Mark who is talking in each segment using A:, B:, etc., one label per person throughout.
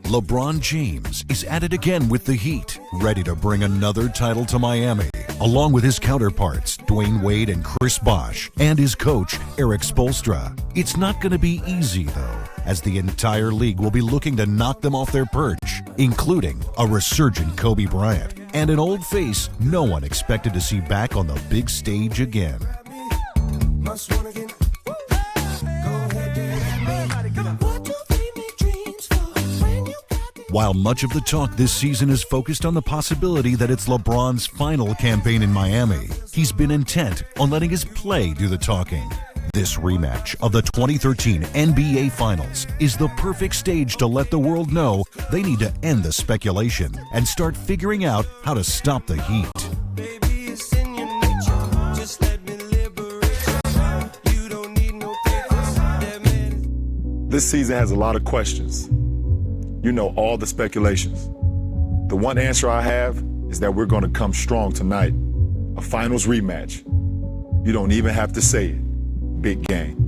A: LeBron James is at it again with the Heat, ready to bring another title to Miami, along with his counterparts, DWade and Chris Bosh, and his coach, Erik Spoelstra. It's not going to be easy, though, as the entire league will be looking to knock them off their perch, including a resurgent Kobe Bryant and an old face no one expected to see back on the big stage again. While much of the talk this season is focused on the possibility that it's LeBron's final campaign in Miami, he's been intent on letting his play do the talking. This rematch of the 2013 NBA Finals is the perfect stage to let the world know they need to end the speculation and start figuring out how to stop the Heat.
B: This season has a lot of questions. You know, all the speculations. The one answer I have is that we're going to come strong tonight. A finals rematch. You don't even have to say it. Big game.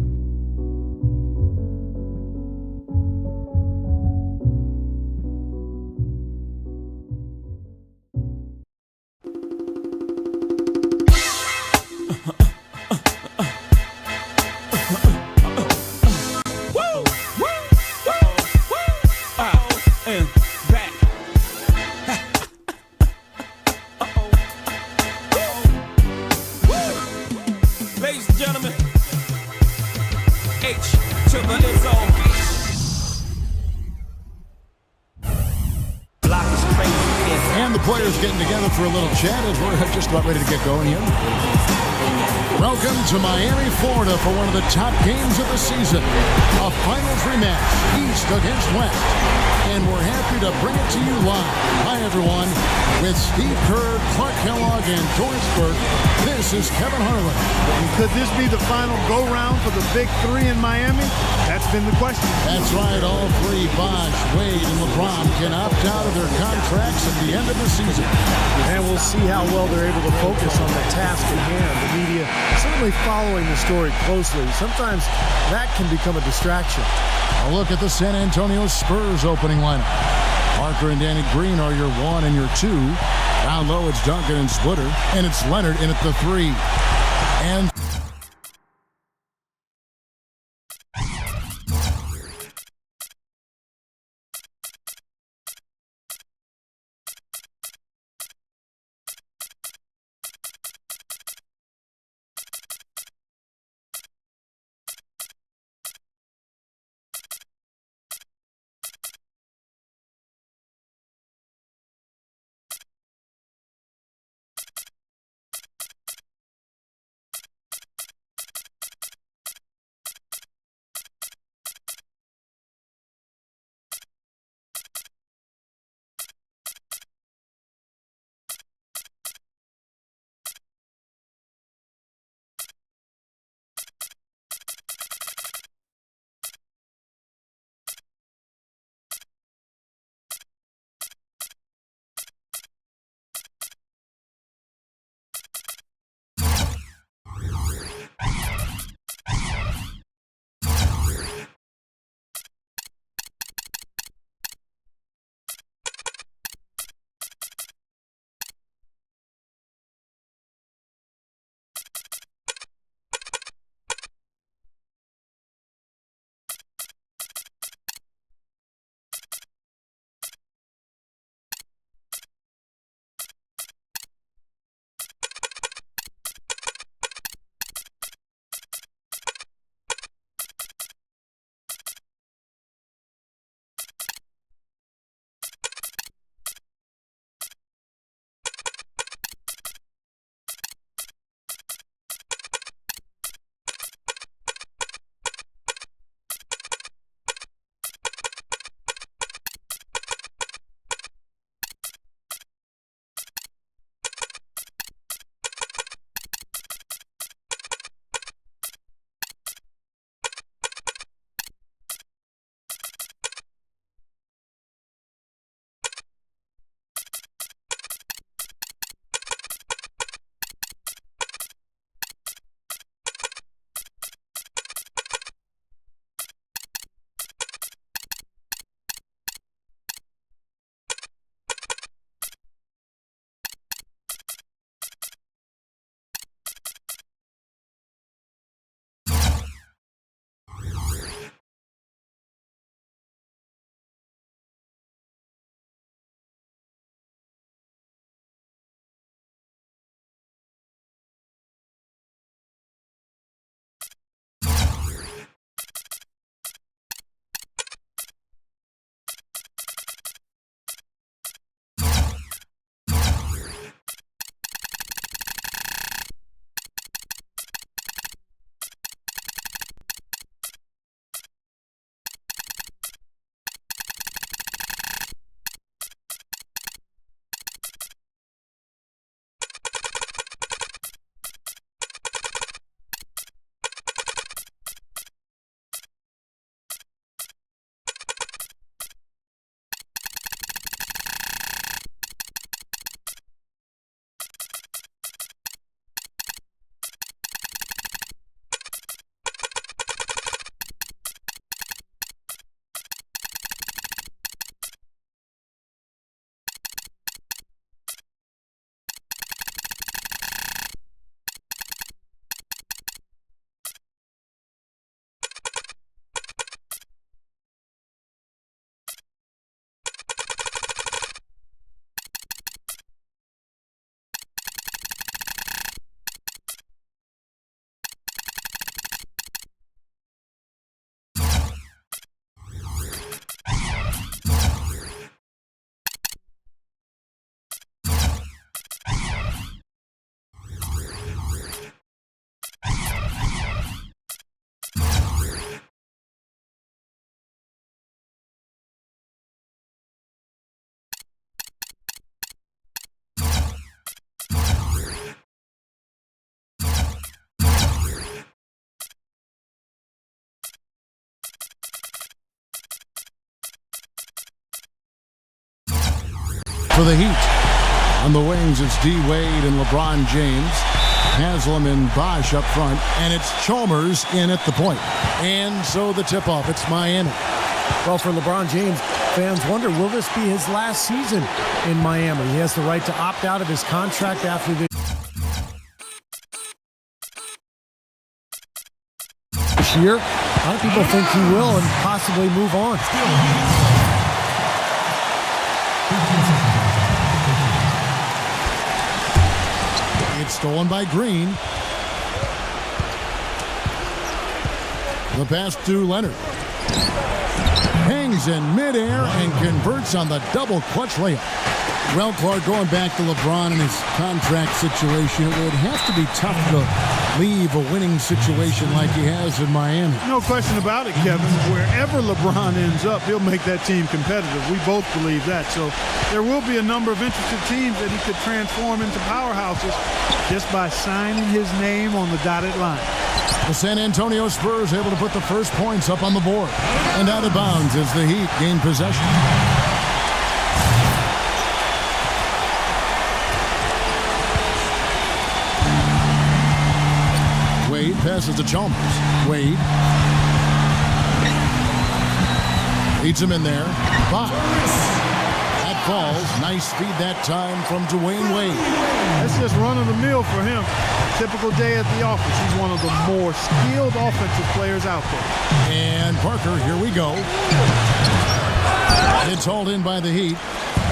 C: Getting together for a little chat as we're just about ready to get going here. Welcome to Miami, Florida for one of the top games of the season. A finals rematch, East against West. And we're happy to bring it to you live. Hi, everyone. With Steve Kerr, Clark Kellogg, and Doris Burke, this is Kevin Harlan.
D: And could this be the final go-round for the Big Three in Miami? That's been the question.
C: That's right. All three, Bosh, Wade, and LeBron, can opt out of their contracts at the end of the season.
D: And we'll see how well they're able to focus on the task at hand. The media certainly following the story closely. Sometimes that can become a distraction.
C: A look at the San Antonio Spurs opening lineup. Parker and Danny Green are your 1 and your 2. Down low, it's Duncan and Splitter. And it's Leonard in at the 3. And For the Heat, on the wings, it's D-Wade and LeBron James. Haslam and Bosh up front, and it's Chalmers in at the point. And so the tip-off, it's Miami.
D: Well, for LeBron James, fans wonder, will this be his last season in Miami? He has the right to opt out of his contract after this year. A lot of people think he will and possibly move on.
C: It's stolen by Green. The pass to Leonard. Hangs in midair and converts on the double clutch layup. Well, Clark, going back to LeBron and his contract situation, it would have to be tough to leave a winning situation like he has in Miami.
E: No question about it, Kevin. Wherever LeBron ends up, he'll make that team competitive. We both believe that. So there will be a number of interested teams that he could transform into powerhouses just by signing his name on the dotted line.
C: The San Antonio Spurs able to put the first points up on the board. And out of bounds as the Heat gain possession. Wade passes to Chalmers. Wade. Leads him in there. Bosh. That falls. Nice feed that time from Dwayne Wade.
E: That's just run-of-the-mill for him. Typical day at the office. He's one of the more skilled offensive players out there.
C: And Parker, here we go. It's hauled in by the Heat.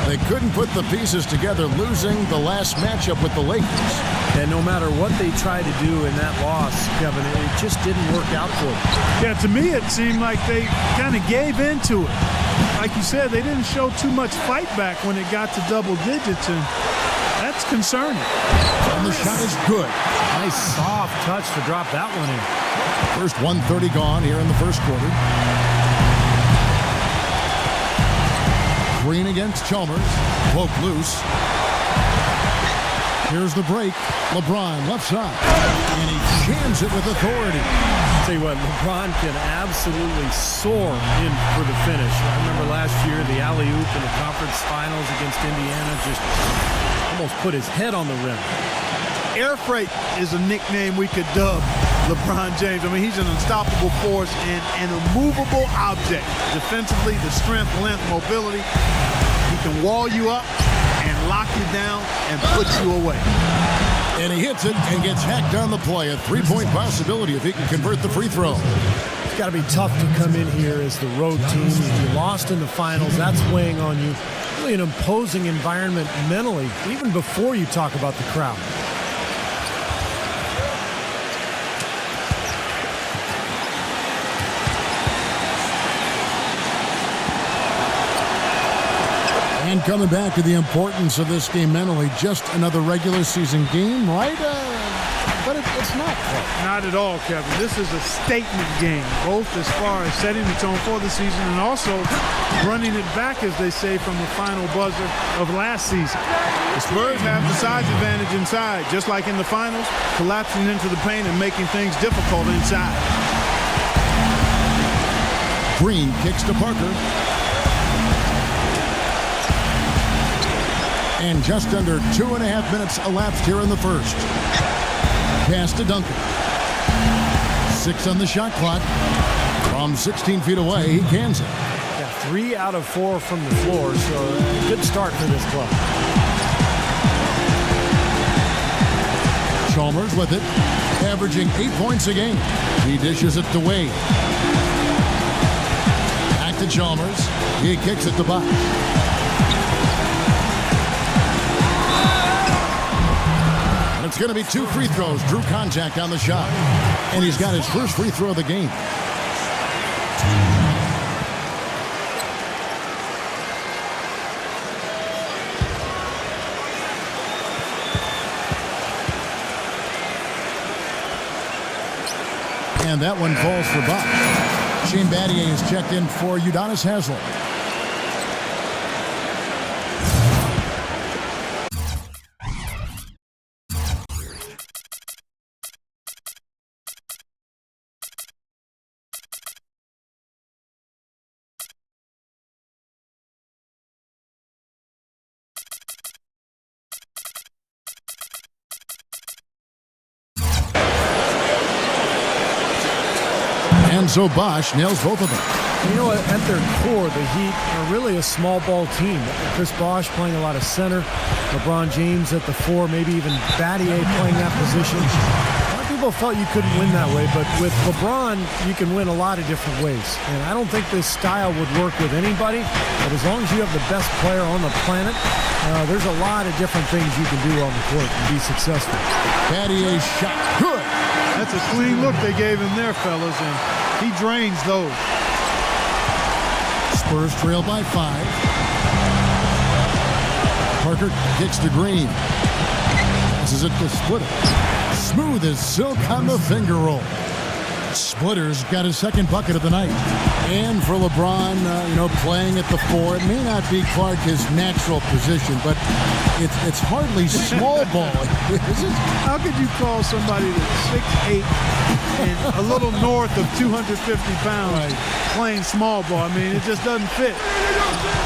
C: They couldn't put the pieces together, losing the last matchup with the Lakers.
D: And no matter what they tried to do in that loss, Kevin, it just didn't work out for them.
E: Yeah, to me it seemed like they kind of gave into it. Like you said, they didn't show too much fight back when it got to double digits, and that's concerning.
C: And the shot is good.
D: Nice soft touch to drop that one in.
C: First 1:30 gone here in the first quarter. Green against Chalmers. Poke loose. Here's the break. LeBron left side. And he jams it with authority.
D: Tell you what, LeBron can absolutely soar in for the finish. I remember last year the alley-oop in the conference finals against Indiana just almost put his head on the rim.
E: Air freight is a nickname we could dub LeBron James. I mean, he's an unstoppable force and an immovable object. Defensively, the strength, length, mobility. He can wall you up and lock you down and put you away.
C: And he hits it and gets hacked on the play. A three-point possibility if he can convert the free throw.
D: It's got to be tough to come in here as the road team. You lost in the finals. That's weighing on you. Really an imposing environment mentally, even before you talk about the crowd.
C: And coming back to the importance of this game mentally, just another regular season game, right? But it's not quite.
E: Not at all, Kevin. This is a statement game, both as far as setting the tone for the season and also running it back, as they say, from the final buzzer of last season. The Spurs have the size advantage inside, just like in the finals, collapsing into the paint and making things difficult inside.
C: Green kicks to Parker. And just under 2.5 minutes elapsed here in the first. Pass to Duncan. 6 on the shot clock. From 16 feet away, he cans it.
D: Yeah, 3 out of 4 from the floor, so a good start for this club.
C: Chalmers with it, averaging 8 points a game. He dishes it to Wade. Back to Chalmers. He kicks it to Bosh. It's going to be 2 free throws. Drew contact on the shot. And he's got his first free throw of the game. And that one falls for Bosh. Shane Battier is checked in for Udonis Haslem. And so Bosh nails both of them.
D: You know, at their core, the Heat are really a small ball team. Chris Bosh playing a lot of center, LeBron James at the 4, maybe even Battier playing that position. A lot of people felt you couldn't win that way, but with LeBron, you can win a lot of different ways. And I don't think this style would work with anybody, but as long as you have the best player on the planet, there's a lot of different things you can do on the court and be successful.
C: Battier's shot, good.
E: That's a clean look they gave him there, fellas, and he drains those.
C: Spurs trail by 5. Parker kicks to Green. This is it to Splitter. Smooth as silk on the finger roll. Splitter's got his second bucket of the night. And for LeBron, playing at the 4, it may not be Clark his natural position, but it's hardly small ball, is it?
E: How could you call somebody that's 6'8" and a little north of 250 pounds playing small ball? I mean, it just doesn't fit.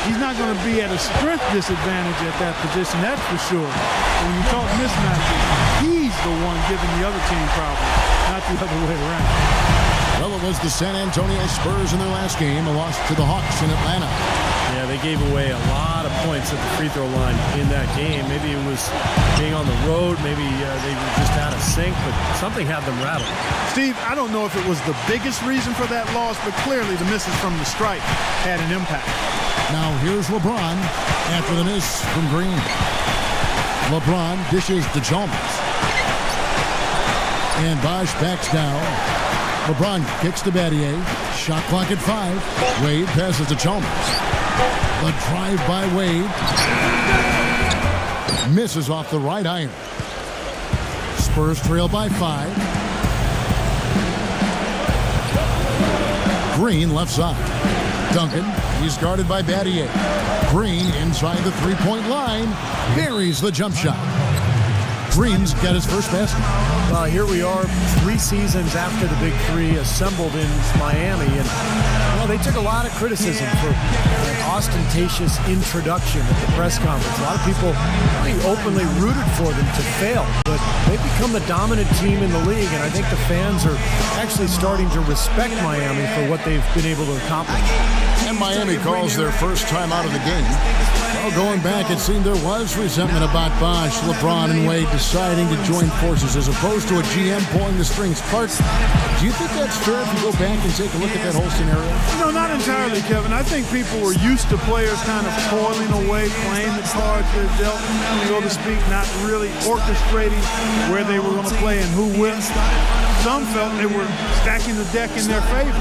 E: He's not going to be at a strength disadvantage at that position, that's for sure. When you talk mismatches, he's the one giving the other team problems, not the other way around.
C: Well, it was the San Antonio Spurs in their last game, a loss to the Hawks in Atlanta.
D: Yeah, they gave away a lot of points at the free throw line in that game. Maybe it was being on the road, maybe they were just out of sync, but something had them rattled.
E: Steve, I don't know if it was the biggest reason for that loss, but clearly the misses from the stripe had an impact.
C: Now here's LeBron after the miss from Green. LeBron dishes to Chalmers. And Bosh backs down. LeBron kicks to Battier. Shot clock at 5. Wade passes to Chalmers. The drive by Wade. Misses off the right iron. Spurs trail by 5. Green left side. Duncan, he's guarded by Battier. Green inside the three-point line. Buries the jump shot. Green's got his first basket.
D: Well, here we are 3 seasons after the Big 3 assembled in Miami, and they took a lot of criticism for an ostentatious introduction at the press conference. A lot of people really openly rooted for them to fail, but they've become the dominant team in the league, and I think the fans are actually starting to respect Miami for what they've been able to accomplish.
C: And Miami calls their first time out of the game. Well, going back, it seemed there was resentment about Bosh, LeBron, and Wade deciding to join forces as opposed to a GM pulling the strings. Clark, do you think that's fair if you go back and take a look at that whole scenario?
E: No, not entirely, Kevin. I think people were used to players kind of toiling away, playing the cards they're dealt, so to speak, not really orchestrating where they were going to play and who will. Some felt they were stacking the deck in their favor.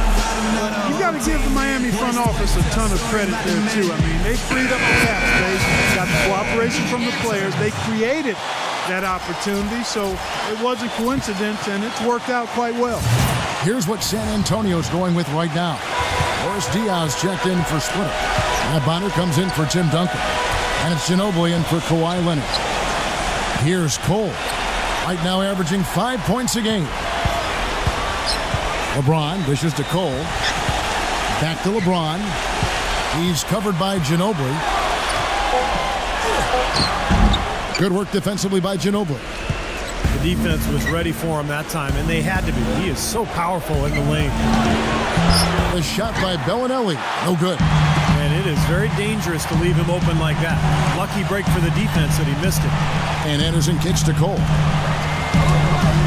E: You got to give the Miami front office a ton of credit there, too. I mean, they freed up the cap space, got the cooperation from the players. They created that opportunity, so it wasn't coincidence, and it's worked out quite well.
C: Here's what San Antonio's going with right now. Boris Diaz checked in for Splitter. Matt Bonner comes in for Tim Duncan. And it's Ginobili in for Kawhi Leonard. Here's Cole. Right now averaging 5 points a game. LeBron dishes to Cole. Back to LeBron. He's covered by Ginobili. Good work defensively by Ginobili.
D: The defense was ready for him that time, and they had to be. He is so powerful in the lane.
C: The shot by Bellinelli. No good.
D: And it is very dangerous to leave him open like that. Lucky break for the defense that he missed it.
C: And Anderson kicks to Cole.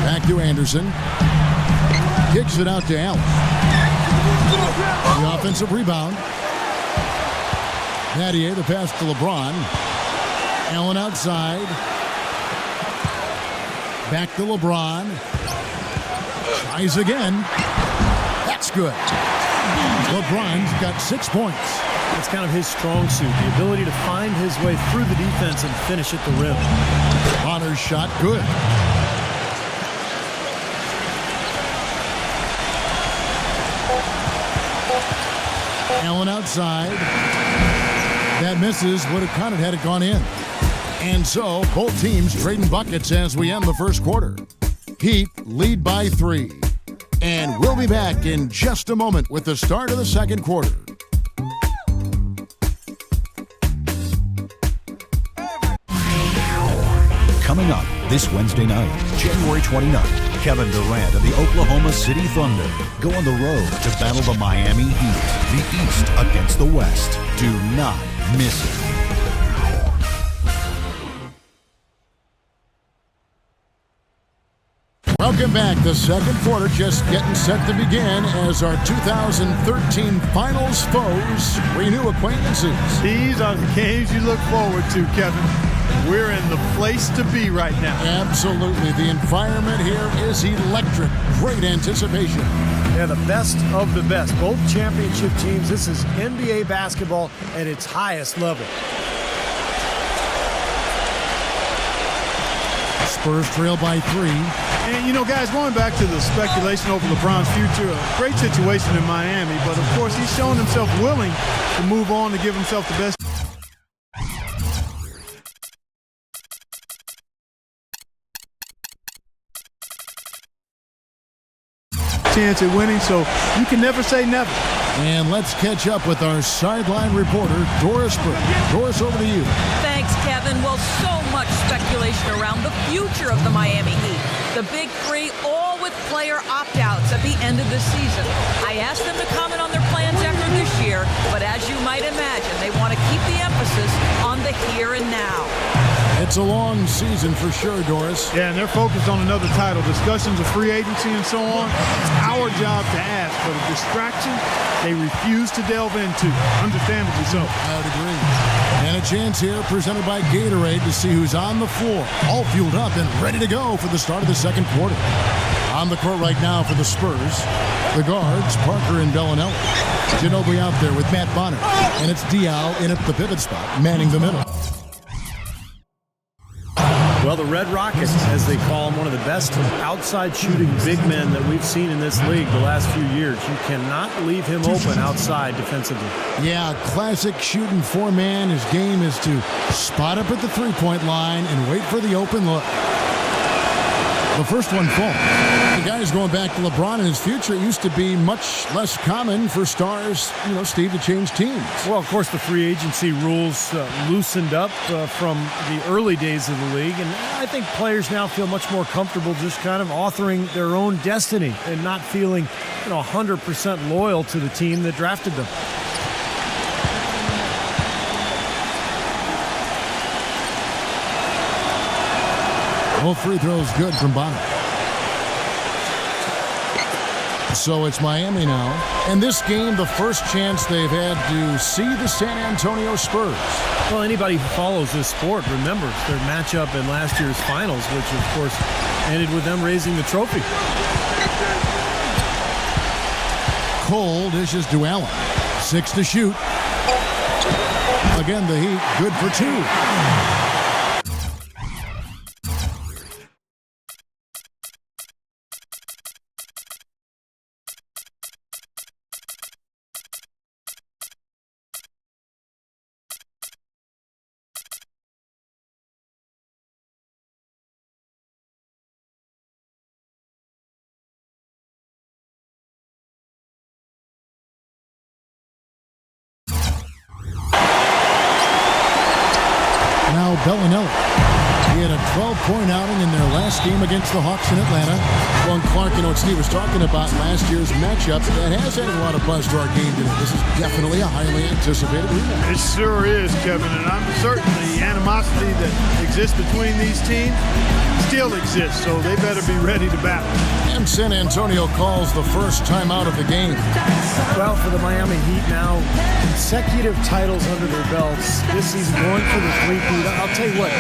C: Back to Anderson. Kicks it out to Allen. The offensive rebound. Battier, the pass to LeBron. Allen outside. Back to LeBron. Tries again. That's good. LeBron's got 6 points.
D: That's kind of his strong suit, the ability to find his way through the defense and finish at the rim.
C: Bonner's shot good. Allen outside. That misses. Would have counted had it gone in. And so, both teams trading buckets as we end the first quarter. Heat lead by 3. And we'll be back in just a moment with the start of the second quarter.
A: Coming up this Wednesday night, January 29th. Kevin Durant and the Oklahoma City Thunder go on the road to battle the Miami Heat, the East against the West. Do not miss it.
C: Welcome back. The second quarter just getting set to begin as our 2013 Finals foes renew acquaintances.
E: These are the games you look forward to, Kevin. We're in the place to be right now.
C: Absolutely. The environment here is electric. Great anticipation.
D: Yeah, the best of the best. Both championship teams. This is NBA basketball at its highest level.
C: Spurs trail by 3.
E: And, you know, guys, going back to the speculation over LeBron's future, a great situation in Miami, but, of course, he's shown himself willing to move on to give himself the best chance at winning, so you can never say never.
C: And let's catch up with our sideline reporter, Doris Burke. Doris, over to you.
F: Thanks, Kevin. Well, so much speculation around the future of the Miami Heat. The Big Three, all with player opt-outs at the end of the season. I asked them to comment on their plans after this year, but as you might imagine, they want to keep the emphasis on the here and now.
C: It's a long season for sure, Doris.
E: Yeah, and they're focused on another title. Discussions of free agency and so on. It's our job to ask, but a distraction they refuse to delve into. Understandably so.
C: I would agree. And a chance here presented by Gatorade to see who's on the floor, all fueled up and ready to go for the start of the second quarter. On the court right now for the Spurs, the guards, Parker and Bellinelli. Ginobili out there with Matt Bonner. And it's Diaw in at the pivot spot, manning the middle.
D: Well, the Red Rockets, as they call them, one of the best outside shooting big men that we've seen in this league the last few years. You cannot leave him open outside defensively.
C: Yeah, classic shooting four-man. His game is to spot up at the three-point line and wait for the open look. The first one falls. The guy is going back to LeBron in his future. It used to be much less common for stars, Steve, to change teams.
D: Well, of course, the free agency rules loosened up from the early days of the league. And I think players now feel much more comfortable just kind of authoring their own destiny and not feeling 100% loyal to the team that drafted them.
C: Both free throws good from Bonner. So it's Miami now. And this game, the first chance they've had to see the San Antonio Spurs.
D: Well, anybody who follows this sport remembers their matchup in last year's finals, which, of course, ended with them raising the trophy.
C: Cole dishes to Allen. 6 to shoot. Again, the Heat, good for 2. Now Bellinelli. He had a 12-point outing in their last game against the Hawks in Atlanta. Well, and Clark, what Steve was talking about last year's matchup, that has added a lot of buzz to our game today. This is definitely a highly anticipated rematch.
E: It sure is, Kevin, and I'm certain the animosity that exists between these teams still exists, so they better be ready to battle.
C: And San Antonio calls the first time out of the game.
D: Well, for the Miami Heat now, consecutive titles under their belts. This season going for the three-peat. I'll tell you what,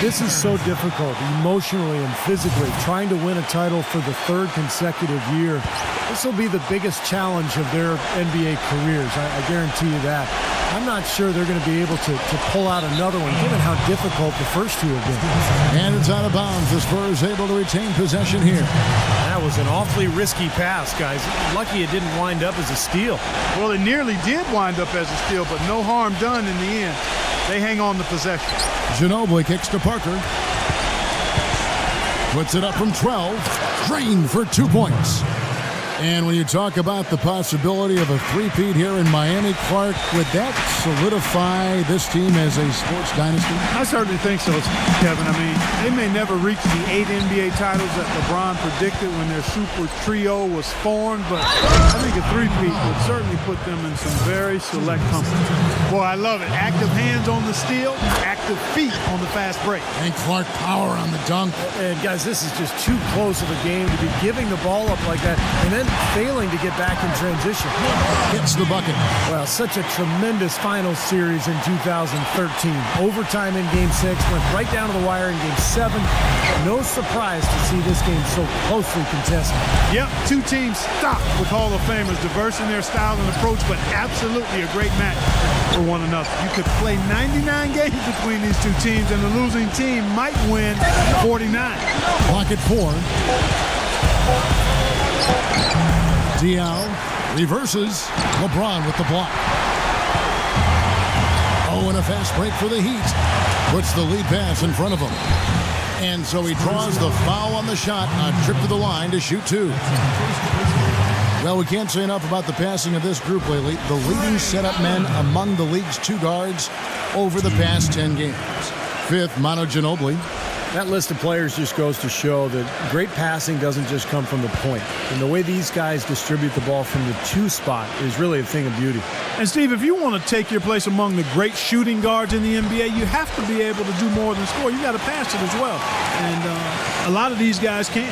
D: this is so difficult emotionally and physically, trying to win a title for the third consecutive year. This will be the biggest challenge of their NBA careers. I guarantee you that. I'm not sure they're going to be able to pull out another one, given how difficult the first two have been.
C: And it's out of bounds. The Spurs able to retain possession here.
D: That was an awfully risky pass, guys. Lucky it didn't wind up as a steal.
E: Well, it nearly did wind up as a steal, but no harm done in the end. They hang on the possession.
C: Ginobili kicks to Parker. Puts it up from 12. Drained for 2 points. And when you talk about the possibility of a three-peat here in Miami, Clark, would that solidify this team as a sports dynasty?
E: I certainly think so, Kevin. I mean, they may never reach the 8 NBA titles that LeBron predicted when their super trio was formed, but I think a three-peat would certainly put them in some very select company. Boy, I love it. Active hands on the steal, active feet on the fast break.
C: And Clark, power on the dunk.
D: And guys, this is just too close of a game to be giving the ball up like that and then failing to get back in transition.
C: Hits the bucket.
D: Well, such a tremendous final series in 2013. Overtime in Game 6, went right down to the wire in Game 7. No surprise to see this game so closely contested.
E: Yep, two teams stocked with Hall of Famers, diverse in their style and approach, but absolutely a great match for one another. You could play 99 games between these two teams, and the losing team might win 49.
C: Clock at 4. Dial reverses. LeBron with the block. Oh, and a fast break for the Heat. Puts the lead pass in front of him. And so he draws the foul on the shot. A trip to the line to shoot 2. Well, we can't say enough about the passing of this group lately. The leading setup men among the league's 2 guards over the past 10 games. 5th, Manu Ginobili.
D: That list of players just goes to show that great passing doesn't just come from the point. And the way these guys distribute the ball from the 2 spot is really a thing of beauty.
E: And Steve, if you want to take your place among the great shooting guards in the NBA, you have to be able to do more than score. You got to pass it as well. And a lot of these guys can.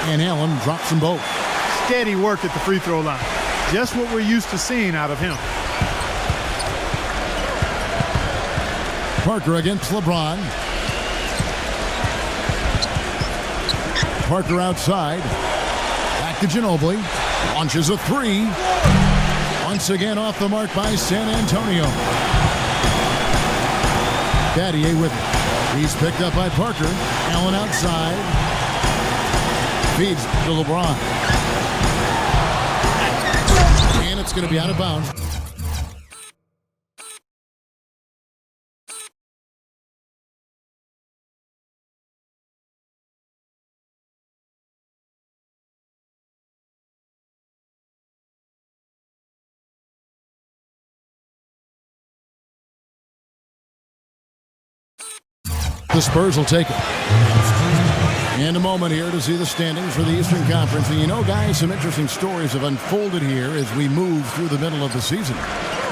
C: And Allen drops them both.
E: Steady work at the free throw line. Just what we're used to seeing out of him.
C: Parker against LeBron. Parker outside. Back to Ginobili. Launches a 3. Once again off the mark by San Antonio. Battier with it. He's picked up by Parker. Allen outside. Feeds to LeBron. And it's going to be out of bounds. The Spurs will take it. In a moment here to see the standings for the Eastern Conference. And you know, guys, some interesting stories have unfolded here as we move through the middle of the season.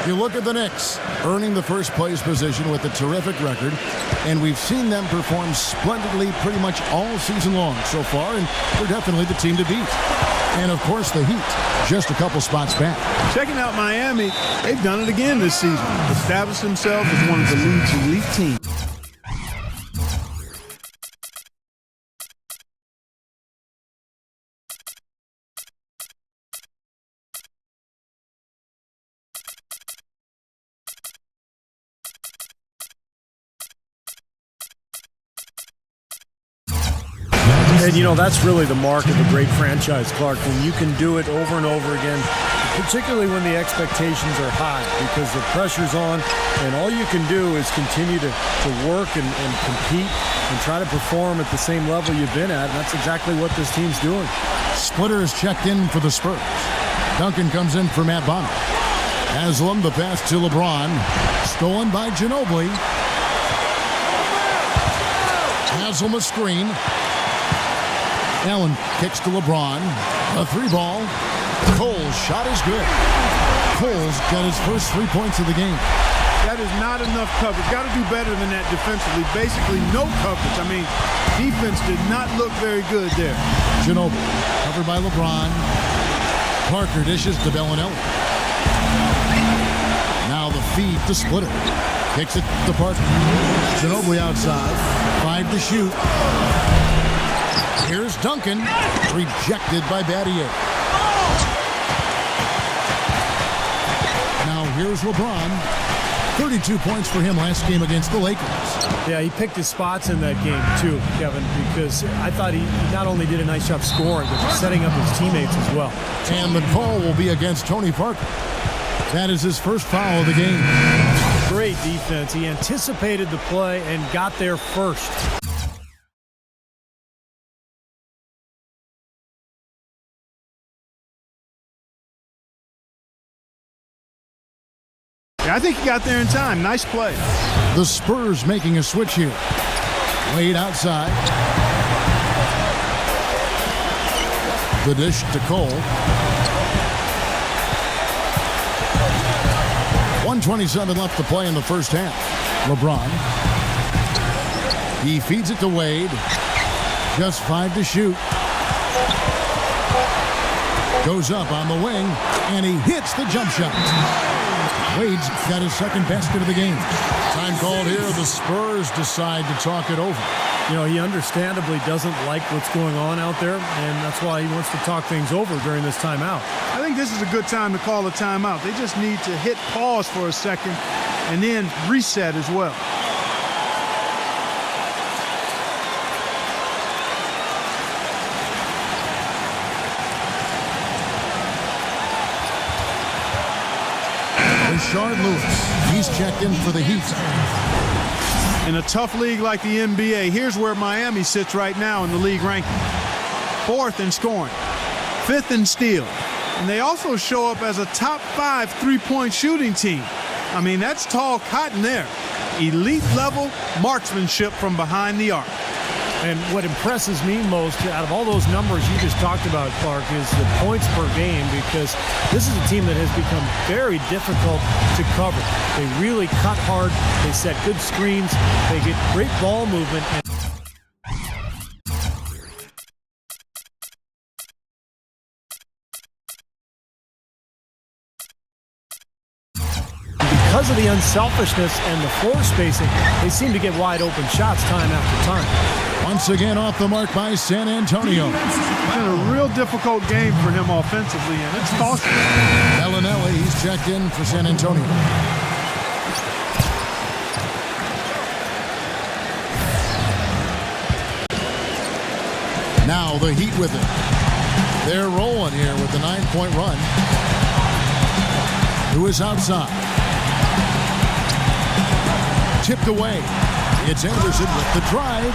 C: You look at the Knicks, earning the first place position with a terrific record, and we've seen them perform splendidly pretty much all season long so far, and they're definitely the team to beat. And, of course, the Heat, just a couple spots back.
E: Checking out Miami, they've done it again this season. Established themselves as one of the league's elite teams.
D: And, you know, that's really the mark of a great franchise, Clark, when you can do it over and over again, particularly when the expectations are high because the pressure's on, and all you can do is continue to work and compete and try to perform at the same level you've been at, and that's exactly what this team's doing.
C: Splitter is checked in for the Spurs. Duncan comes in for Matt Bonner. Haslam, the pass to LeBron. Stolen by Ginobili. Haslam a screen. Allen kicks to LeBron. A 3-ball. Cole's shot is good. Cole's got his first 3 points of the game.
E: That is not enough coverage. Got to do better than that defensively. Basically no coverage. I mean, defense did not look very good there.
C: Ginobili covered by LeBron. Parker dishes to Bellinelli. Now the feed to Splitter. Kicks it to Parker. Ginobili outside. 5 to shoot. Here's Duncan. Rejected by Battier. Now here's LeBron. 32 points for him last game against the Lakers.
D: Yeah, he picked his spots in that game too, Kevin, because I thought he not only did a nice job scoring, but setting up his teammates as well.
C: And the call will be against Tony Parker. That is his first foul of the game.
D: Great defense. He anticipated the play and got there first.
E: Yeah, I think he got there in time. Nice play.
C: The Spurs making a switch here. Wade outside. The dish to Cole. 1:27 left to play in the first half. LeBron. He feeds it to Wade. Just 5 to shoot. Goes up on the wing, and he hits the jump shot. Wade's got his second basket of the game. Time called here. The Spurs decide to talk it over.
D: You know, he understandably doesn't like what's going on out there, and that's why he wants to talk things over during this timeout.
E: I think this is a good time to call a timeout. They just need to hit pause for a second and then reset as well.
C: Rashard Lewis. He's checked in for the Heat.
E: In a tough league like the NBA, here's where Miami sits right now in the league ranking. 4th in scoring, 5th in steal. And they also show up as a top 5 three-point shooting team. I mean, that's tall cotton there. Elite level marksmanship from behind the arc.
D: And what impresses me most out of all those numbers you just talked about, Clark, is the points per game, because this is a team that has become very difficult to cover. They really cut hard. They set good screens. They get great ball movement. Because of the unselfishness and the floor spacing, they seem to get wide open shots time after time.
C: Once again off the mark by San Antonio.
E: It's been a real difficult game for him offensively, and it's costly.
C: Bellinelli, he's checked in for San Antonio. Now the Heat with it. They're rolling here with the 9-point run. Who is outside? Tipped away. It's Anderson with the drive.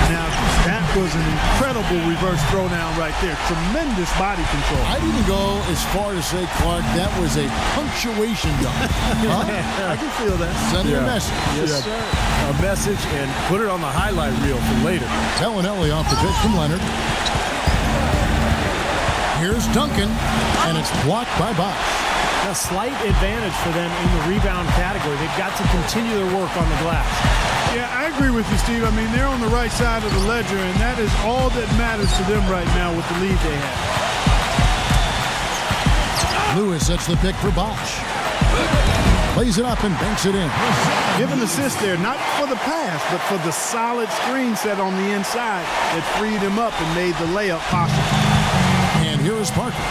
E: Now, that was an incredible reverse throwdown right there. Tremendous body control.
C: I'd even go as far to say, Clark, that was a punctuation dunk.
E: Huh? I can feel that.
C: Send a message.
D: Yes, sir. A message, and put it on the highlight reel for later.
C: Bellinelli off the pitch from Leonard. Here's Duncan, and it's blocked by Bosh.
D: A slight advantage for them in the rebound category. They've got to continue their work on the glass.
E: Yeah, I agree with you, Steve. I mean, they're on the right side of the ledger, and that is all that matters to them right now with the lead they have.
C: Lewis sets the pick for Bosh. Plays it up and banks it in.
E: Give an assist there, not for the pass, but for the solid screen set on the inside that freed him up and made the layup possible.
C: And here is Parker.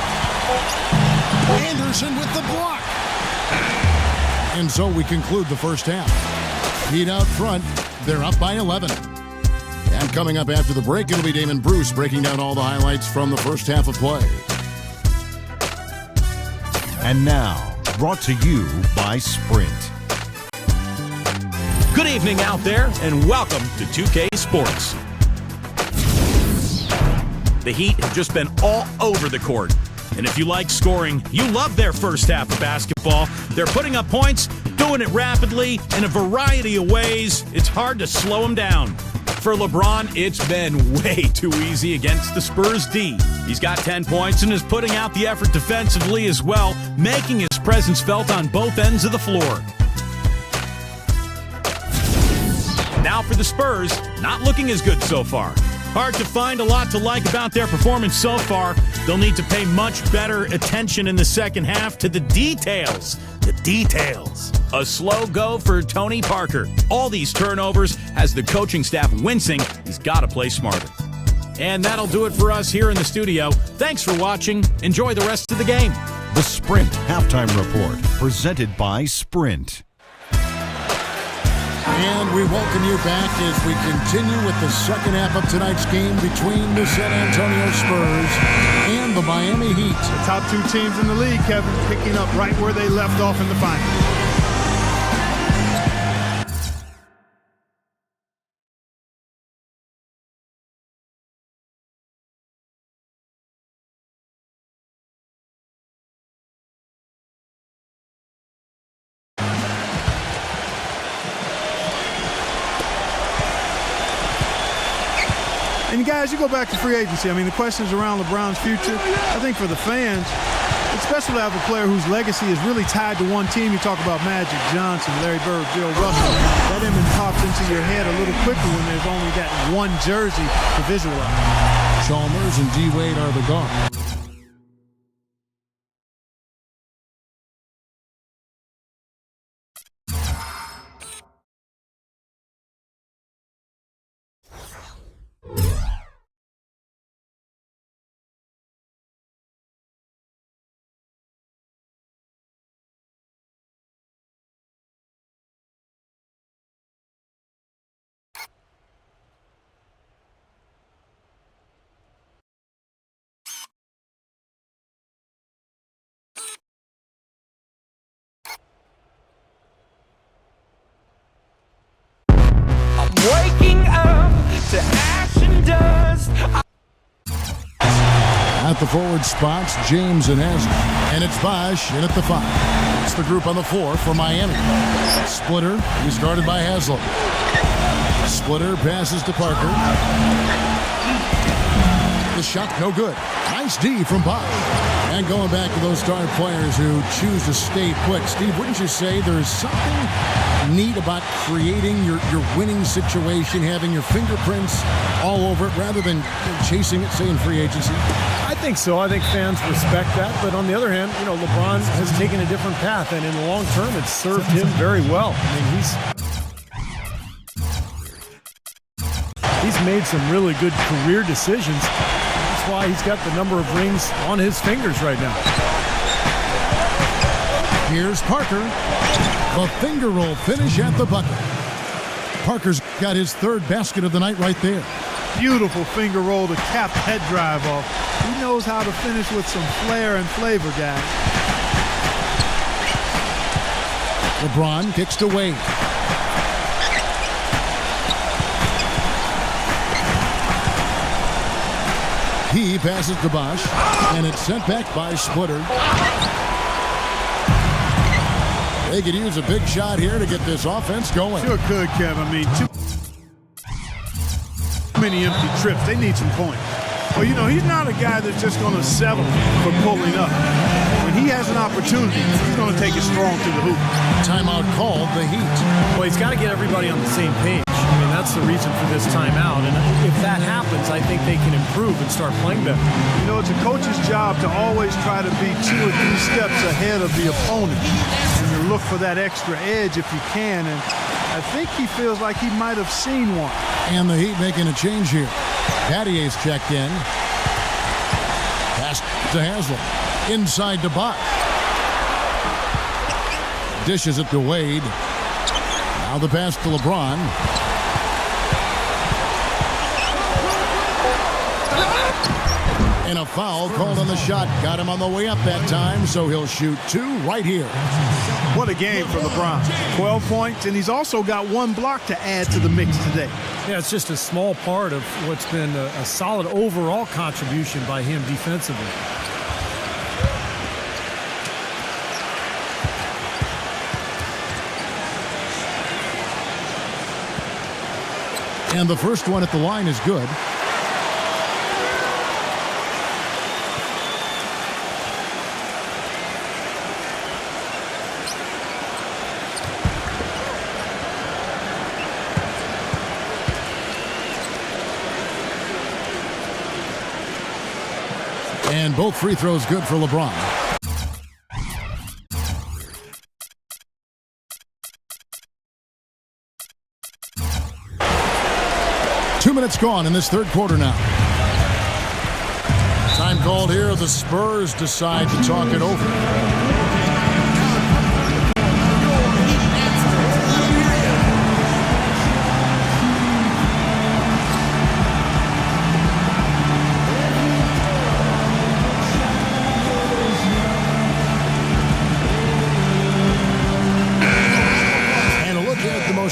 C: Anderson with the block. And so we conclude the first half. Heat out front. They're up by 11. And coming up after the break, it'll be Damon Bruce breaking down all the highlights from the first half of play.
A: And now, brought to you by Sprint.
G: Good evening out there, and welcome to 2K Sports. The Heat have just been all over the court. And if you like scoring, you love their first half of basketball. They're putting up points, doing it rapidly, in a variety of ways. It's hard to slow them down. For LeBron, it's been way too easy against the Spurs D. He's got 10 points and is putting out the effort defensively as well, making his presence felt on both ends of the floor. Now for the Spurs, not looking as good so far. Hard to find a lot to like about their performance so far. They'll need to pay much better attention in the second half to the details. The details. A slow go for Tony Parker. All these turnovers has the coaching staff wincing. He's got to play smarter. And that'll do it for us here in the studio. Thanks for watching. Enjoy the rest of the game.
A: The Sprint Halftime Report, presented by Sprint.
C: And we welcome you back as we continue with the second half of tonight's game between the San Antonio Spurs and the Miami Heat.
E: The top two teams in the league, Kevin, picking up right where they left off in the finals. And guys, you go back to free agency. I mean, the questions around LeBron's future, I think for the fans, it's special to have a player whose legacy is really tied to one team. You talk about Magic, Johnson, Larry Bird, Bill Russell. That image pops into your head a little quicker when there's only that one jersey to visualize.
C: Chalmers and DWade are the guards.
H: Waking up to ash and dust.
C: At the forward spots, James and Haslam. And it's Bosh in at the 5. It's the group on the floor for Miami. Splitter, he's guarded by Haslam. Splitter passes to Parker. The shot no good. Nice D from Bosh. And going back to those star players who choose to stay put. Steve, wouldn't you say there's something neat about creating your winning situation, having your fingerprints all over it rather than chasing it, say, in free agency?
D: I think so. I think fans respect that. But on the other hand, you know, LeBron has taken a different path, and in the long term, it's served him very well. I mean, he's made some really good career decisions. That's why he's got the number of rings on his fingers right now.
C: Here's Parker. The finger roll finish at the bucket. Parker's got his third basket of the night right there.
E: Beautiful finger roll to cap that drive off. He knows how to finish with some flair and flavor, guys.
C: LeBron kicks to Wade. He passes to Bosh, and it's sent back by Splitter. They could use a big shot here to get this offense going.
E: Sure could, Kev. I mean, too many empty trips. They need some points. Well, you know, he's not a guy that's just going to settle for pulling up. When he has an opportunity, he's going to take it strong to the hoop.
C: Timeout called the Heat.
D: Well, he's got to get everybody on the same page. I mean, that's the reason for this timeout. And if that happens, I think they can improve and start playing better.
E: You know, it's a coach's job to always try to be 2 or 3 steps ahead of the opponent. And to look for that extra edge if you can. And I think he feels like he might have seen one.
C: And the Heat making a change here. Battier's checked in. Pass to Haslam. Inside to Bosh. Dishes it to Wade. Now the pass to LeBron. And a foul called on the shot. Got him on the way up that time, so he'll shoot 2 right here.
E: What a game for LeBron. 12 points, and he's also got 1 block to add to the mix today.
D: Yeah, it's just a small part of what's been a solid overall contribution by him defensively.
C: And the first one at the line is good. And both free throws good for LeBron. Two minutes gone in this third quarter now. Time called here. The Spurs decide to talk it over.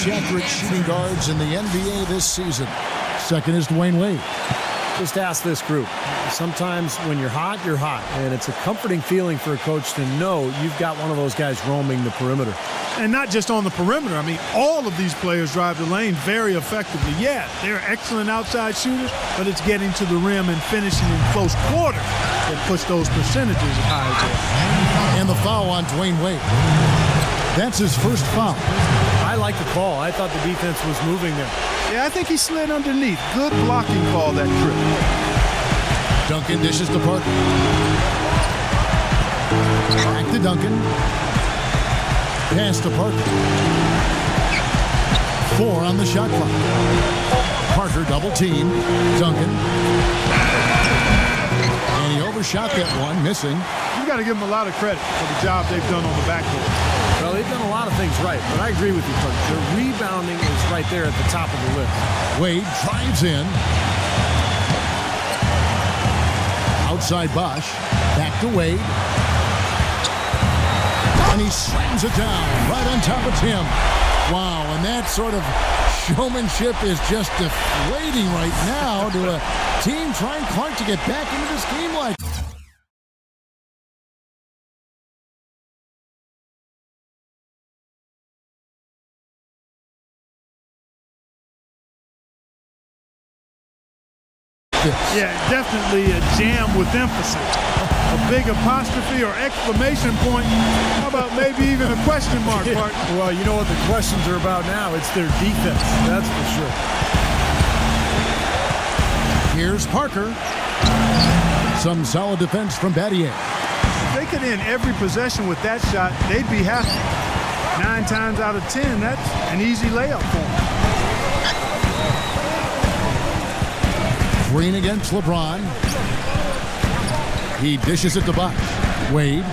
C: most accurate shooting guards in the NBA this season. Second is DWade Wade.
D: Just ask this group. Sometimes when you're hot, and it's a comforting feeling for a coach to know you've got one of those guys roaming the perimeter.
E: And not just on the perimeter. I mean, all of these players drive the lane very effectively. Yeah, they're excellent outside shooters, but it's getting to the rim and finishing in close quarters that puts those percentages as high as they are.
C: And the foul on DWade Wade. That's his first foul.
D: I like the call. I thought the defense was moving there.
E: Yeah, I think he slid underneath. Good blocking call that trip.
C: Duncan dishes to Parker. Back to Duncan. Pass to Parker. 4 on the shot clock. Parker double team. Duncan. And he overshot that one, missing.
E: You got to give them a lot of credit for the job they've done on the backboard.
D: Well, they've done a lot of things right, but I agree with you, Coach. The rebounding is right there at the top of the list.
C: Wade drives in. Outside Bosh. Back to Wade. And he slams it down right on top of Tim. Wow, and that sort of showmanship is just deflating right now to a team trying hard to get back into this game like.
E: Yeah, definitely a jam with emphasis. A big apostrophe or exclamation point. How about maybe even a question mark, partner?
D: Well, you know what the questions are about now. It's their defense, that's for sure.
C: Here's Parker. Some solid defense from Battier.
E: If they could end every possession with that shot, they'd be happy. 9 times out of 10, that's an easy layup for them.
C: Green against LeBron. He dishes it to Bosh. Wade.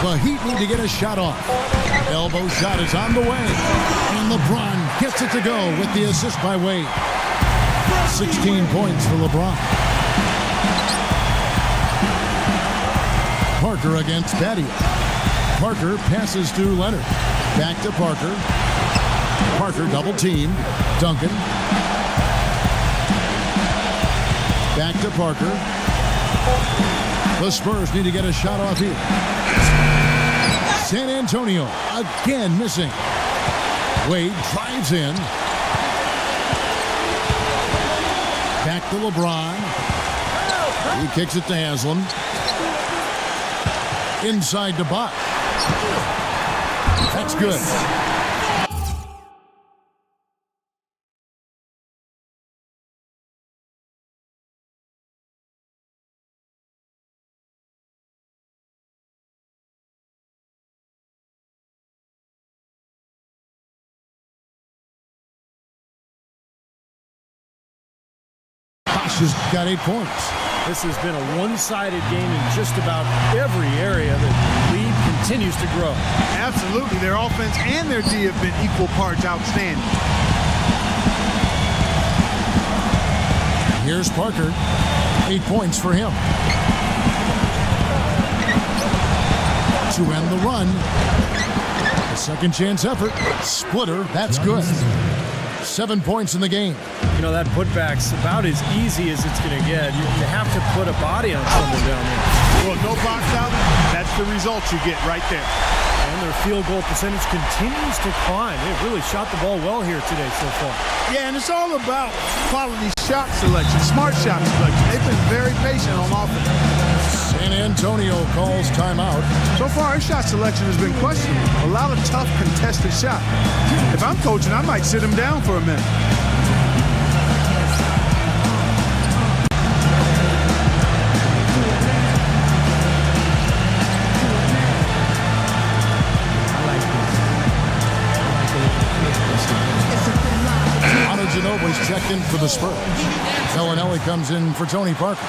C: The Heat need to get a shot off. Elbow shot is on the way. And LeBron gets it to go with the assist by Wade. 16 points for LeBron. Parker against Battier. Parker passes to Leonard. Back to Parker. Parker double team. Duncan. Back to Parker. The Spurs need to get a shot off here. San Antonio again missing. Wade drives in. Back to LeBron. He kicks it to Haslam. Inside to Bosh. That's good. Bosh has got 8 points.
D: This has been a one-sided game in just about every area. The lead continues to grow.
E: Absolutely. Their offense and their D have been equal parts outstanding.
C: Here's Parker. 8 points for him. To end the run. A second chance effort. Splitter. That's good. 7 points in the game.
D: You know, that putback's about as easy as it's going to get. You have to put a body on someone down there.
E: Well, no box out. That's the result you get right there.
D: And their field goal percentage continues to climb. They've really shot the ball well here today so far.
E: Yeah, and it's all about quality shot selection, smart shot selection. They've been very patient on offense.
C: San Antonio calls timeout.
E: So far, his shot selection has been questionable. A lot of tough, contested shots. If I'm coaching, I might sit him down for a minute.
C: Manu Ginobili's checked in for the Spurs. Bellinelli comes in for Tony Parker.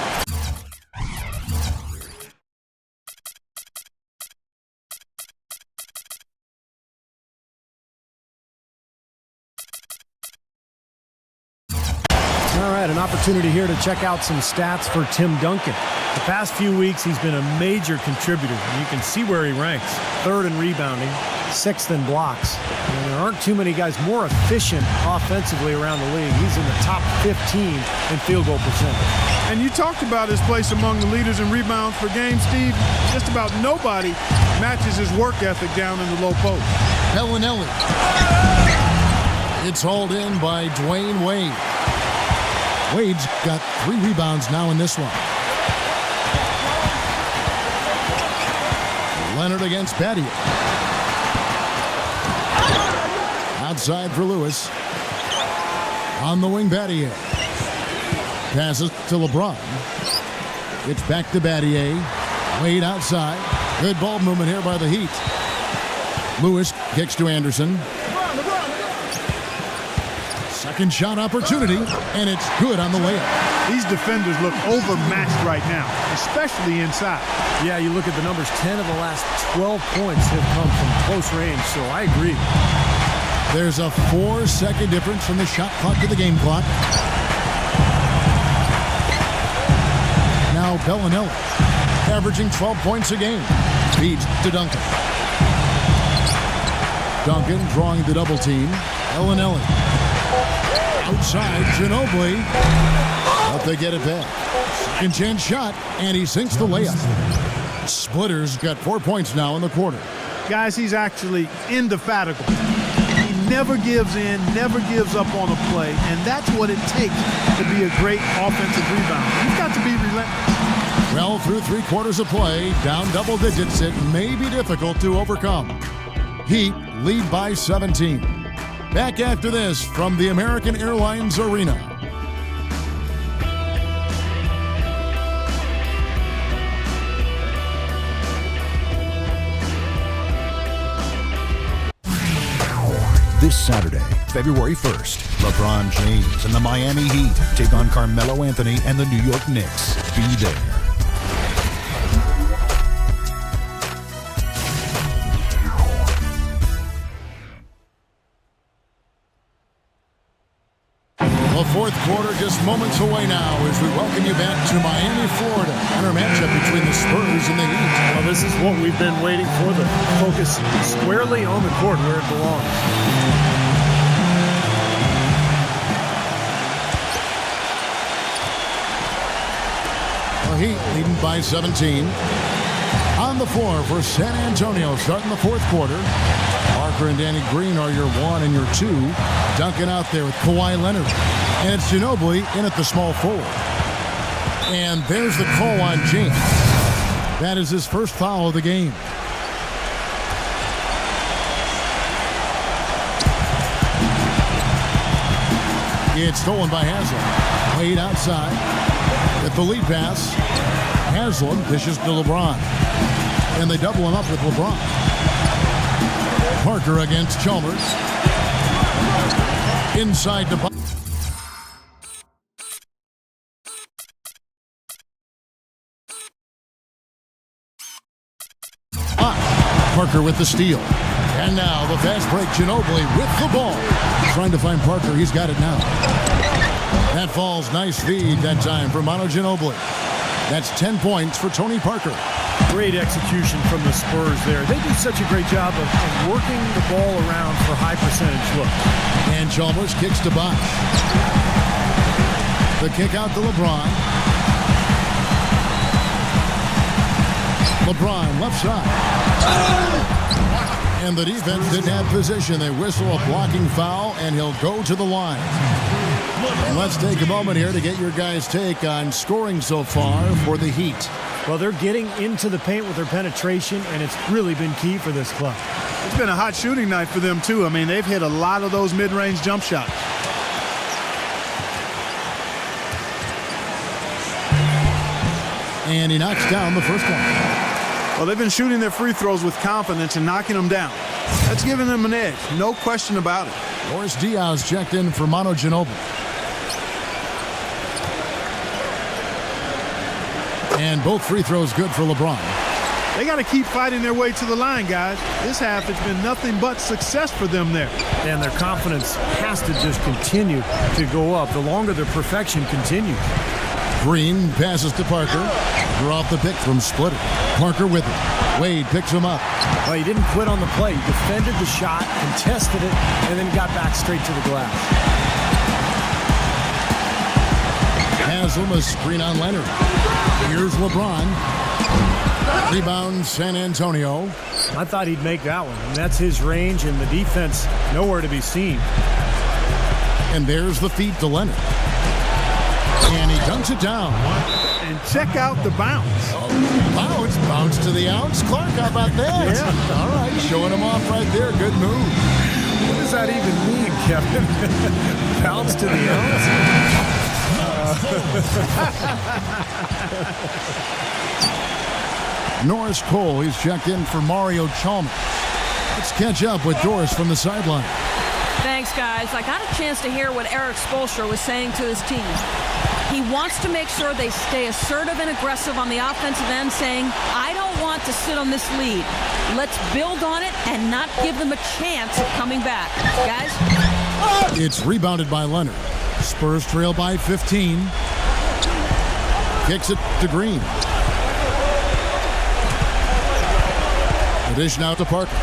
D: All right, had an opportunity here to check out some stats for Tim Duncan. The past few weeks, he's been a major contributor. And you can see where he ranks. 3rd in rebounding, 6th in blocks. And there aren't too many guys more efficient offensively around the league. He's in the top 15 in field goal percentage.
E: And you talked about his place among the leaders in rebounds per game, Steve. Just about nobody matches his work ethic down in the low post.
C: Bellinelli. It's hauled in by DWade. Wade's got 3 rebounds now in this one. Leonard against Battier. Outside for Lewis. On the wing, Battier. Passes to LeBron. It's back to Battier. Wade outside. Good ball movement here by the Heat. Lewis kicks to Anderson. Second shot opportunity, and it's good on the layup.
E: These defenders look overmatched right now, especially inside.
D: Yeah, you look at the numbers, 10 of the last 12 points have come from close range, so I agree.
C: There's a 4-second difference from the shot clock to the game clock. Now Bellinelli, averaging 12 points a game. Feeds to Duncan. Duncan drawing the double team. Bellinelli. Outside, Ginobili. But they get it back. Second chance shot, and he sinks the layup. Splitter's got 4 points now in the quarter.
E: Guys, he's actually indefatigable. He never gives in, never gives up on a play, and that's what it takes to be a great offensive rebounder. You've got to be relentless.
C: Well, through 3 quarters of play, down double digits, it may be difficult to overcome. Heat lead by 17. Back after this from the American Airlines Arena.
A: This Saturday, February 1st, LeBron James and the Miami Heat take on Carmelo Anthony and the New York Knicks. Be there.
C: The fourth quarter just moments away now as we welcome you back to Miami, Florida, and our matchup between the Spurs and the Heat.
D: Well, this is what we've been waiting for, the focus squarely on the court where it belongs.
C: The Heat leading by 17. On the floor for San Antonio starting the fourth quarter. Parker and Danny Green are your 1 and your 2. Duncan out there with Kawhi Leonard. And it's Ginobili in at the small forward. And there's the call on James. That is his first foul of the game. It's stolen by Haslam. Wade outside. At the lead pass. Haslam dishes to LeBron. And they double him up with LeBron. Parker against Chalmers. Inside the box. Parker with the steal. And now the fast break. Ginobili with the ball. Trying to find Parker. He's got it now. That falls. Nice feed that time for Manu Ginobili. That's 10 points for Tony Parker.
D: Great execution from the Spurs there. They do such a great job of working the ball around for high percentage looks.
C: And Chalmers kicks to Bosh. The kick out to LeBron. LeBron left side. And the defense didn't have position. They whistle a blocking foul, and he'll go to the line. And let's take a moment here to get your guys' take on scoring so far for the Heat.
D: Well, they're getting into the paint with their penetration, and it's really been key for this club.
E: It's been a hot shooting night for them, too. I mean, they've hit a lot of those mid-range jump shots.
C: And he knocks down the first one.
E: Well, they've been shooting their free throws with confidence and knocking them down. That's giving them an edge, no question about it.
C: Boris Diaz checked in for Manu Ginobili. And both free throws good for LeBron.
E: They got to keep fighting their way to the line, guys. This half has been nothing but success for them there.
D: And their confidence has to just continue to go up the longer their perfection continues.
C: Green passes to Parker. Draw off the pick from Splitter. Parker with it. Wade picks him up.
D: Well, he didn't quit on the play. He defended the shot, contested it, and then got back straight to the glass.
C: Haslam a screen on Leonard. Here's LeBron. Rebound San Antonio.
D: I thought he'd make that one. And that's his range, and the defense nowhere to be seen.
C: And there's the feed to Leonard. And he dunks it down.
E: And check out the bounce.
C: Bounce to the outs. Clark, how about that?
E: Yeah.
C: All right, showing him off right there. Good move.
D: What does that even mean, Kevin? Bounce to the outs?
C: Norris Cole, he's checked in for Mario Chalmers. Let's catch up with Doris from the sideline.
F: Thanks, guys. I got a chance to hear what Erik Spoelstra was saying to his team. He wants to make sure they stay assertive and aggressive on the offensive end, saying, I don't want to sit on this lead. Let's build on it and not give them a chance of coming back. Guys?
C: It's rebounded by Leonard. Spurs trail by 15. Kicks it to Green. Dish now to Parker.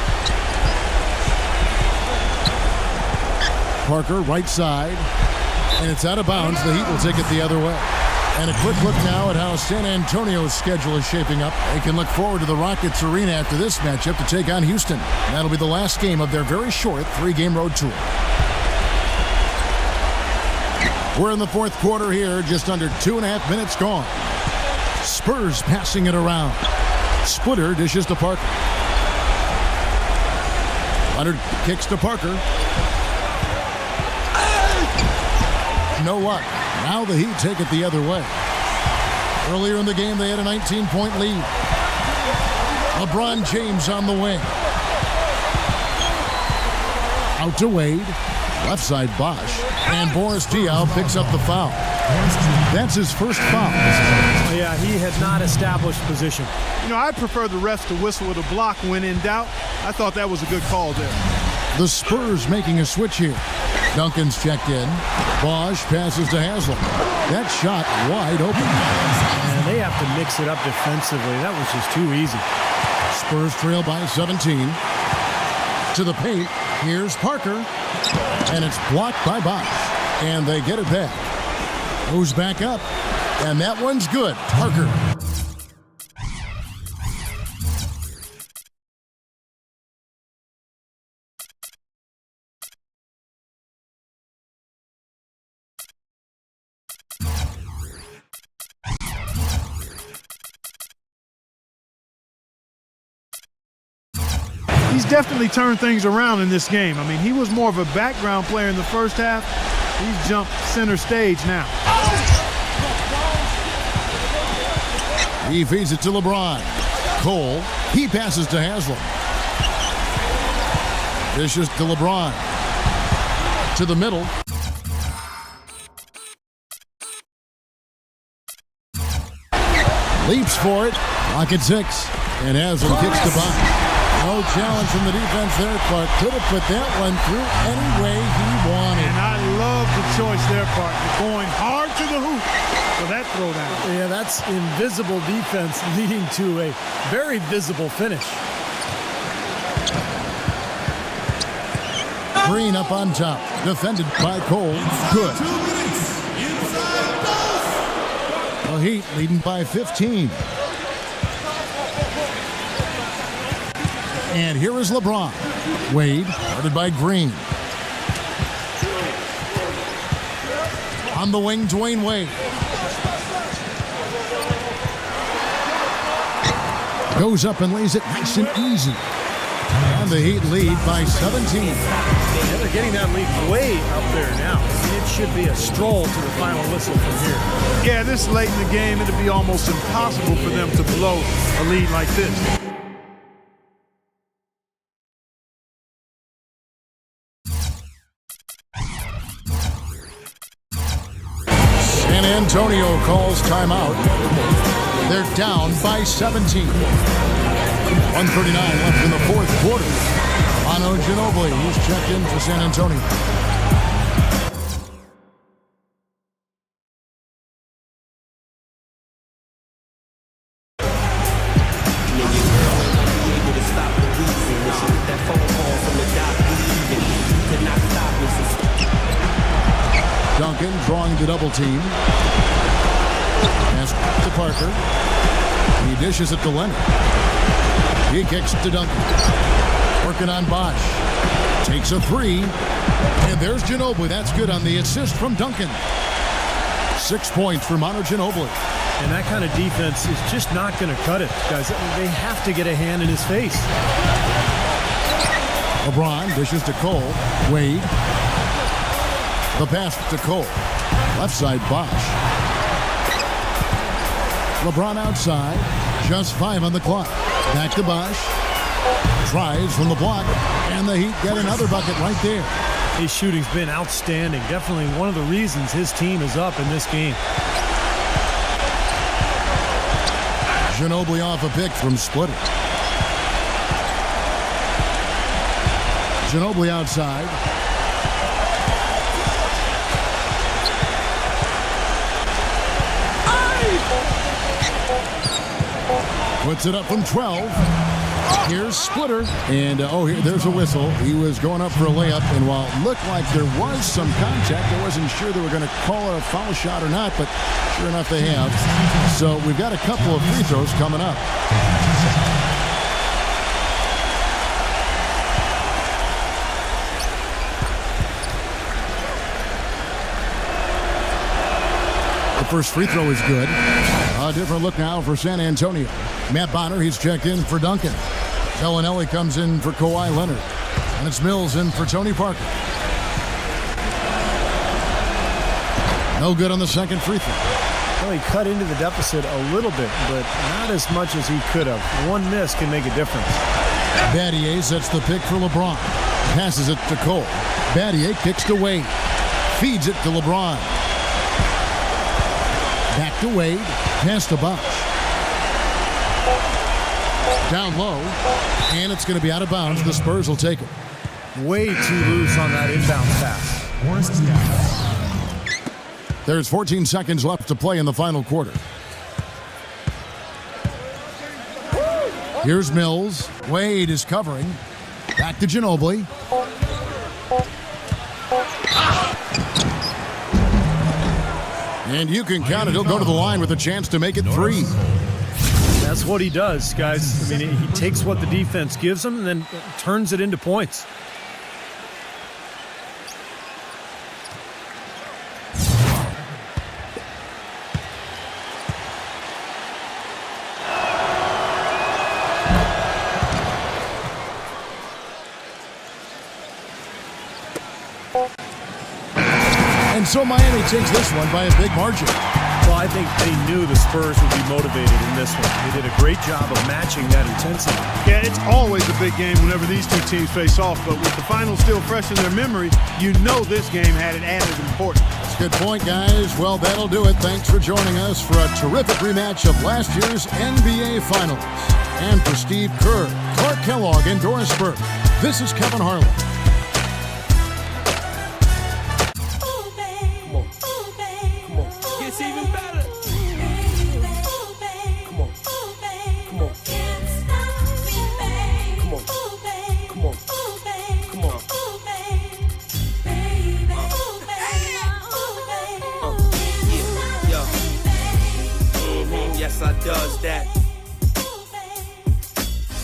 C: Parker, right side. And it's out of bounds. The Heat will take it the other way. And a quick look now at how San Antonio's schedule is shaping up. They can look forward to the Rockets Arena after this matchup to take on Houston. That'll be the last game of their very short 3-game road tour. We're in the fourth quarter here, just under 2.5 minutes gone. Spurs passing it around. Splitter dishes to Parker. Leonard kicks to Parker. No luck. Now the Heat take it the other way. Earlier in the game, they had a 19-point lead. LeBron James on the wing. Out to Wade. Left side Bosh. And Boris Diaw picks up the foul. That's his first foul.
D: Yeah, he had not established position.
E: You know, I prefer the refs to whistle with a block when in doubt. I thought that was a good call there.
C: The Spurs making a switch here. Duncan's checked in. Bosh passes to Haslam. That shot wide open.
D: And they have to mix it up defensively. That was just too easy.
C: Spurs trail by 17. To the paint. Here's Parker. And it's blocked by Bosh. And they get it back. Moves back up. And that one's good. Parker.
E: He's definitely turned things around in this game. I mean, he was more of a background player in the first half. He's jumped center stage now.
C: He feeds it to LeBron. Cole, he passes to Haslam. Dishes to LeBron. To the middle. Leaps for it. Lock at 6. And Haslam kicks to box. No challenge from the defense there, Clark. Could have put that one through any way he wanted.
E: And I love the choice there, partner. Going hard to the hoop for that throwdown.
D: Yeah, that's invisible defense leading to a very visible finish.
C: Green up on top. Defended by Cole. Good. The Heat leading by 15. And here is LeBron. Wade, guarded by Green. On the wing, Dwayne Wade. Goes up and lays it nice and easy. And the Heat lead by 17.
D: Yeah, they're getting that lead way up there now. It should be a stroll to the final whistle from here.
E: Yeah, this late in the game, it'll be almost impossible for them to blow a lead like this.
C: San Antonio calls timeout. They're down by 17. 1:39 left in the fourth quarter. Manu Ginobili, he's checked in for San Antonio. Duncan drawing the double team. Pass to Parker. He dishes it to Leonard. He kicks to Duncan. Working on Bosh. Takes a three. And there's Ginobili. That's good on the assist from Duncan. 6 points for Manu Ginobili.
D: And that kind of defense is just not going to cut it, guys. They have to get a hand in his face.
C: LeBron dishes to Cole. Wade. The pass to Cole. Left side, Bosh. LeBron outside. Just 5 on the clock. Back to Bosh. Tries from the block. And the Heat get another bucket right there.
D: His shooting's been outstanding. Definitely one of the reasons his team is up in this game.
C: Ginobili off a pick from Splitter. Ginobili outside. Puts it up from 12. Here's Splitter. And, there's a whistle. He was going up for a layup. And while it looked like there was some contact, I wasn't sure they were going to call it a foul shot or not, but sure enough they have. So we've got a couple of free throws coming up. The first free throw is good. A different look now for San Antonio. Matt Bonner, he's checked in for Duncan. Bellinelli comes in for Kawhi Leonard. And it's Mills in for Tony Parker. No good on the second free throw.
D: Well, he cut into the deficit a little bit, but not as much as he could have. One miss can make a difference.
C: Battier sets the pick for LeBron. Passes it to Cole. Battier kicks to Wade. Feeds it to LeBron. Back to Wade. Pass to Bosh. Down low. And it's going to be out of bounds. The Spurs will take it.
D: Way too loose on that inbound pass.
C: There's 14 seconds left to play in the final quarter. Here's Mills. Wade is covering. Back to Ginobili. And you can count it. He'll go to the line with a chance to make it 3.
D: That's what he does, guys. I mean, he takes what the defense gives him and then turns it into points.
C: And so Miami takes this one by a big margin.
D: Well, I think they knew the Spurs would be motivated in this one. They did a great job of matching that intensity.
E: Yeah, it's always a big game whenever these two teams face off, but with the finals still fresh in their memory, you know this game had an added importance.
C: Good point, guys. Well, that'll do it. Thanks for joining us for a terrific rematch of last year's NBA Finals. And for Steve Kerr, Clark Kellogg, and Doris Burke, this is Kevin Harlan.
I: Does that.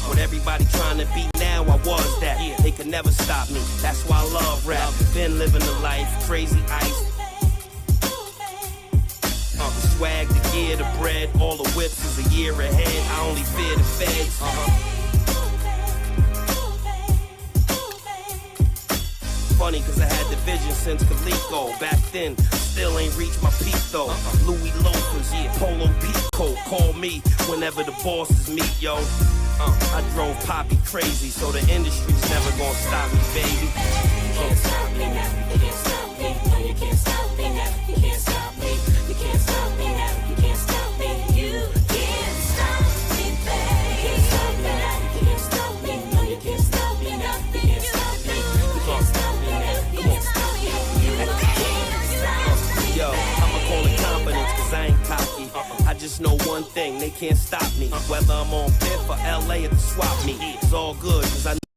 I: What everybody trying to beat now, I was that. They could never stop me. That's why I love rap. Been living the life, crazy ice. The swag, the gear, the bread, all the whips is a year ahead. I only fear the feds. Funny, cause I had the vision since Coleco. Back then, still ain't reached my peak though. Louis loafers, polo peak coat. Call me whenever the bosses meet, yo. I drove Poppy crazy, so the industry's never gonna stop me, baby. You can't stop me now, you can't stop me. No, you can't stop me now, you can't stop me. You can't stop me now, you can't stop me. You can't stop me, baby. You can't stop me now. just know one thing, they can't stop me. Whether I'm on Fifth or LA at the swap meet, it's all good, cause I